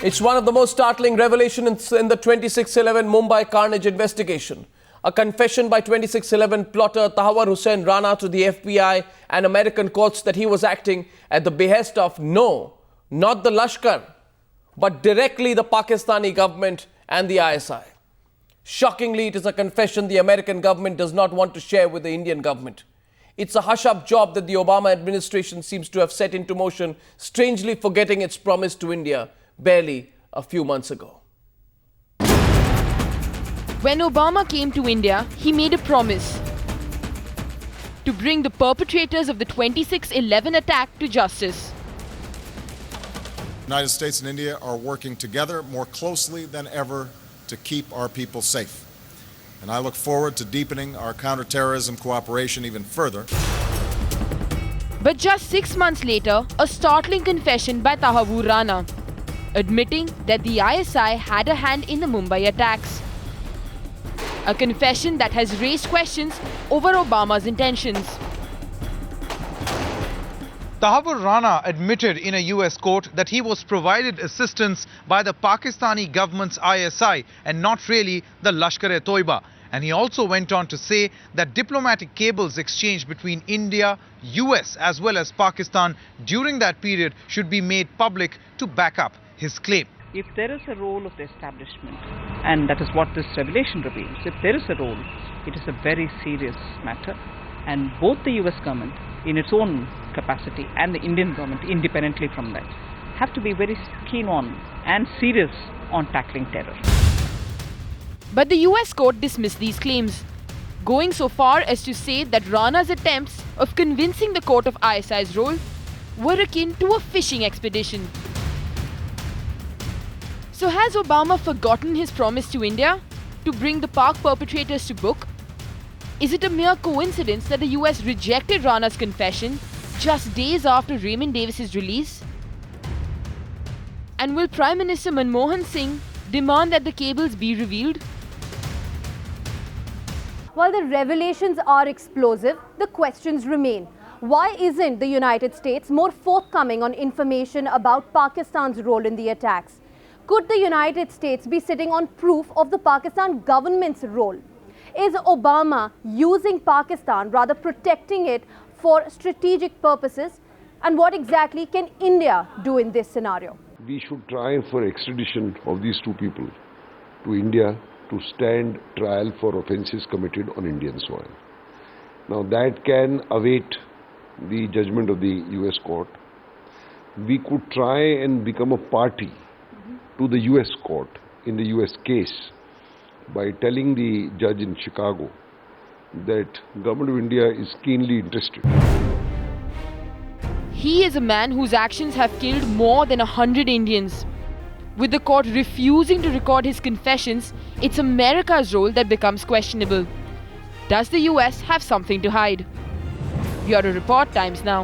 It's one of the most startling revelations in the 26/11 Mumbai carnage investigation. A confession by 26/11 plotter Tahawwur Hussain Rana to the FBI and American courts that he was acting at the behest of not the Lashkar, but directly the Pakistani government and the ISI. Shockingly, it is a confession the American government does not want to share with the Indian government. It's a hush-up job that the Obama administration seems to have set into motion, strangely forgetting its promise to India barely a few months ago. When Obama came to India, he made a promise to bring the perpetrators of the 26/11 attack to justice. The United States and India are working together more closely than ever to keep our people safe. And I look forward to deepening our counterterrorism cooperation even further. But just 6 months later, a startling confession by Tahawwur Rana, admitting that the ISI had a hand in the Mumbai attacks. A confession that has raised questions over Obama's intentions. Tahawwur Rana admitted in a US court that he was provided assistance by the Pakistani government's ISI and not really the Lashkar-e-Toiba. And he also went on to say that diplomatic cables exchanged between India, US as well as Pakistan during that period should be made public to back up his claim. If there is a role of the establishment, and that is what this revelation reveals, if there is a role, it is a very serious matter. And both the US government, in its own capacity, and the Indian government, independently from that, have to be very keen on and serious on tackling terror. But the US court dismissed these claims, going so far as to say that Rana's attempts of convincing the court of ISI's role were akin to a fishing expedition. So has Obama forgotten his promise to India to bring the Pak perpetrators to book? Is it a mere coincidence that the US rejected Rana's confession just days after Raymond Davis's release? And will Prime Minister Manmohan Singh demand that the cables be revealed? While the revelations are explosive, the questions remain. Why isn't the United States more forthcoming on information about Pakistan's role in the attacks? Could the United States be sitting on proof of the Pakistan government's role? Is Obama using Pakistan, rather protecting it for strategic purposes? And what exactly can India do in this scenario? We should try for extradition of these two people to India to stand trial for offences committed on Indian soil. Now that can await the judgment of the US court. We could try and become a party to the US court in the US case by telling the judge in Chicago that government of India is keenly interested. He is a man whose actions have killed more than 100 Indians. With the court refusing to record his confessions, it's America's role that becomes questionable. Does the US have something to hide? Bureau Report, Times Now.